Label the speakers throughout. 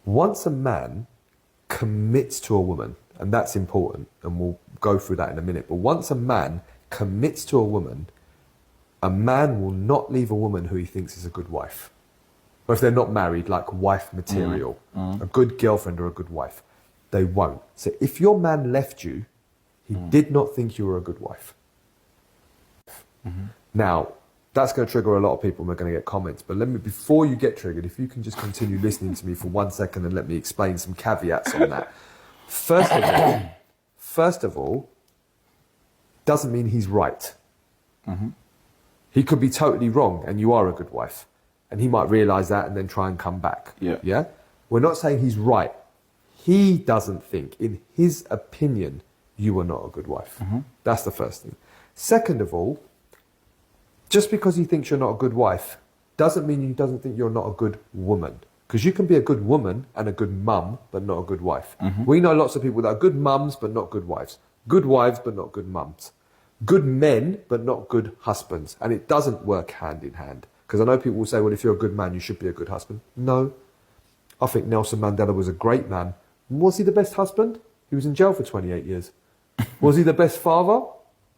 Speaker 1: Once a man commits to a woman, and that's important, and we'll go through that in a minute, but once a man commits to a woman, a man will not leave a woman who he thinks is a good wife. Or if they're not married, like wife material, a good girlfriend or a good wife, they won't. So if your man left you, he did not think you were a good wife. Now, that's going to trigger a lot of people and we're going to get comments. But let me, before you get triggered, if you can just continue listening to me for 1 second and let me explain some caveats on that. First of all, doesn't mean he's right. He could be totally wrong and you are a good wife. And he might realise that and then try and come back. Yeah? We're not saying he's right. He doesn't think, in his opinion, you are not a good wife. That's the first thing. Second of all, just because he thinks you're not a good wife doesn't mean he doesn't think you're not a good woman. Because you can be a good woman and a good mum, but not a good wife. We know lots of people that are good mums, but not good wives. Good wives, but not good mums. Good men, but not good husbands. And it doesn't work hand in hand. Because I know people will say, well, if you're a good man, you should be a good husband. No. I think Nelson Mandela was a great man. Was he the best husband? He was in jail for 28 years. Was he the best father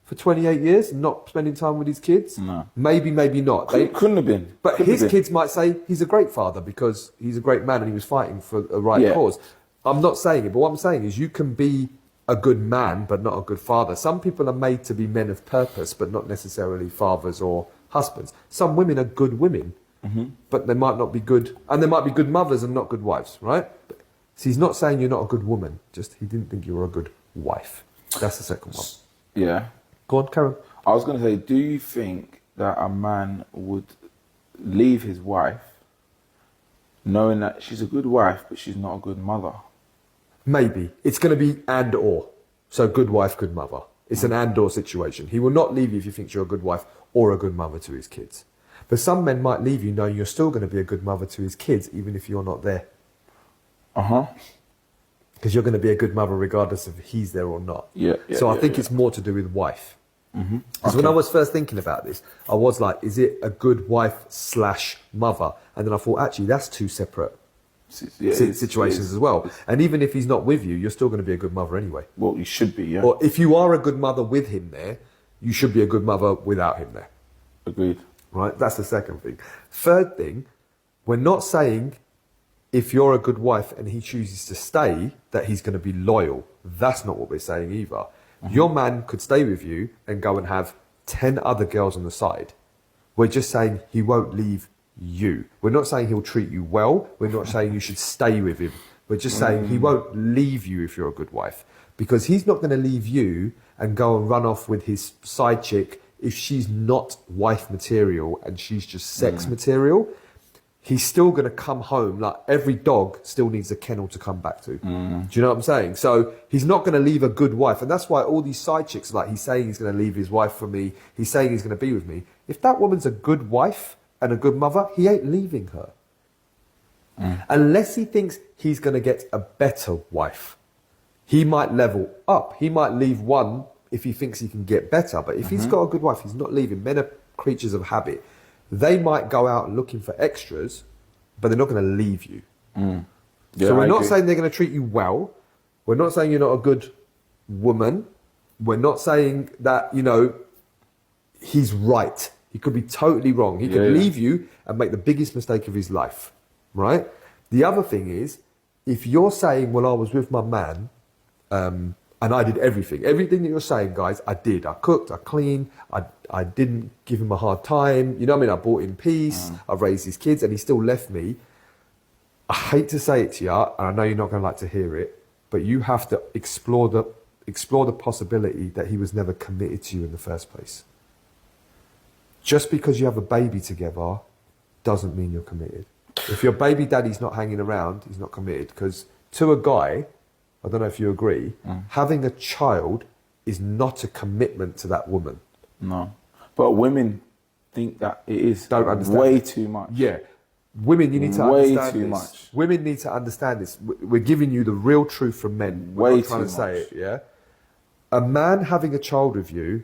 Speaker 1: for 28 years, not spending time with his kids?
Speaker 2: No.
Speaker 1: Maybe, maybe not.
Speaker 2: Couldn't have been.
Speaker 1: But his kids might say he's a great father because he's a great man and he was fighting for a right cause. I'm not saying it, but what I'm saying is you can be a good man, but not a good father. Some people are made to be men of purpose, but not necessarily fathers or husbands. Some women are good women, but they might not be good, and they might be good mothers and not good wives, right? So he's not saying you're not a good woman, just he didn't think you were a good wife. That's the second one.
Speaker 2: Yeah.
Speaker 1: Go on, Karen.
Speaker 2: I was going to say, do you think that a man would leave his wife knowing that she's a good wife, but she's not a good mother?
Speaker 1: Maybe. It's going to be and or. So good wife, good mother. It's an and or situation. He will not leave you if he thinks you're a good wife or a good mother to his kids. But some men might leave you knowing you're still going to be a good mother to his kids, even if you're not there. Because you're going to be a good mother regardless if he's there or not. So I think it's more to do with wife. Because when I was first thinking about this, I was like, is it a good wife / mother? And then I thought, actually, that's two separate situations as well. And even if he's not with you, you're still going to be a good mother anyway.
Speaker 2: Well, you should be, yeah.
Speaker 1: Or if you are a good mother with him there, you should be a good mother without him there.
Speaker 2: Agreed.
Speaker 1: Right? That's the second thing. Third thing, we're not saying if you're a good wife and he chooses to stay, that he's going to be loyal. That's not what we're saying either. Your man could stay with you and go and have 10 other girls on the side. We're just saying he won't leave you. We're not saying he'll treat you well. We're not saying you should stay with him. We're just saying he won't leave you if you're a good wife. Because he's not going to leave you and go and run off with his side chick if she's not wife material and she's just sex material. He's still going to come home, like every dog still needs a kennel to come back to. Do you know what I'm saying? So he's not going to leave a good wife. And that's why all these side chicks, like he's saying he's going to leave his wife for me. He's saying he's going to be with me. If that woman's a good wife and a good mother, he ain't leaving her. Unless he thinks he's going to get a better wife. He might level up. He might leave one if he thinks he can get better. But if he's got a good wife, he's not leaving. Men are creatures of habit. They might go out looking for extras, but they're not going to leave you. So we're not saying they're going to treat you well. We're not saying you're not a good woman. We're not saying that, you know, he's right. He could be totally wrong. He could leave you and make the biggest mistake of his life, right? The other thing is, if you're saying, well, I was with my man, and I did everything that you're saying, guys, I did. I cooked, I cleaned, I didn't give him a hard time. You know what I mean? I bought him peace, I raised his kids, and he still left me. I hate to say it to you, and I know you're not going to like to hear it, but you have to explore the possibility that he was never committed to you in the first place. Just because you have a baby together doesn't mean you're committed. If your baby daddy's not hanging around, he's not committed. Because to a guy, I don't know if you agree, having a child is not a commitment to that woman.
Speaker 2: No. But women think that it is.
Speaker 1: Don't understand.
Speaker 2: Way too much.
Speaker 1: Yeah. Women, you need to
Speaker 2: way
Speaker 1: understand
Speaker 2: too
Speaker 1: this.
Speaker 2: much.
Speaker 1: Women need to understand this. We're giving you the real truth from men. We're
Speaker 2: Way
Speaker 1: not trying
Speaker 2: too
Speaker 1: to say
Speaker 2: much.
Speaker 1: it, yeah? A man having a child with you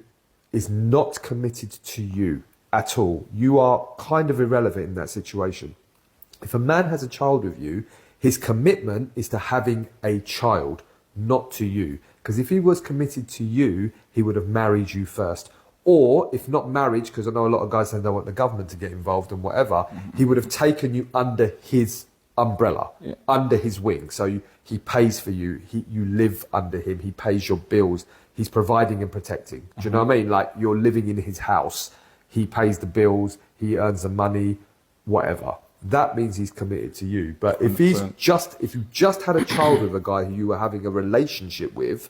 Speaker 1: is not committed to you at all. You are kind of irrelevant in that situation. If a man has a child with you, His commitment is to having a child, not to you. Because if he was committed to you, he would have married you first. Or if not marriage, because I know a lot of guys say they want the government to get involved and whatever, he would have taken you under his umbrella, under his wing. So he pays for you. You live under him. He pays your bills. He's providing and protecting. Do you know what I mean? Like, you're living in his house. He pays the bills. He earns the money, whatever. That means he's committed to you. But if you just had a child with a guy who you were having a relationship with,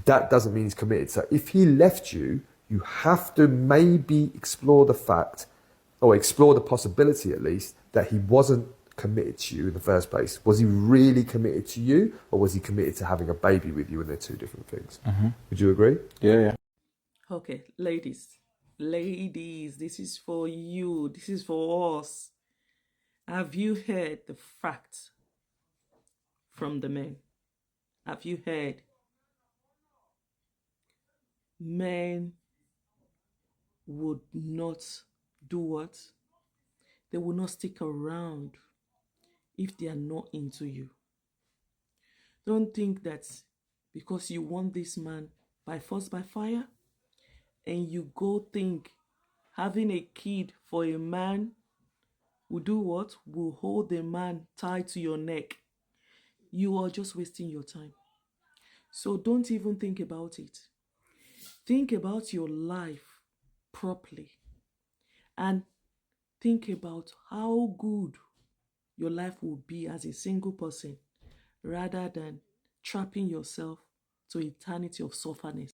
Speaker 1: that doesn't mean he's committed. So if he left you, you have to maybe explore the fact, or explore the possibility at least, that he wasn't committed to you in the first place. Was he really committed to you, or was he committed to having a baby with you? And they're two different things. Would you agree?
Speaker 2: Yeah.
Speaker 3: Okay, ladies, this is for you. This is for us. Have you heard the facts from the men? Have you heard? Men would not do what? They will not stick around if they are not into you. Don't think that because you want this man by force, by fire, and you go think having a kid for a man will do what? Will hold the man tied to your neck. You are just wasting your time. So don't even think about it. Think about your life properly and think about how good your life will be as a single person rather than trapping yourself to eternity of sufferness.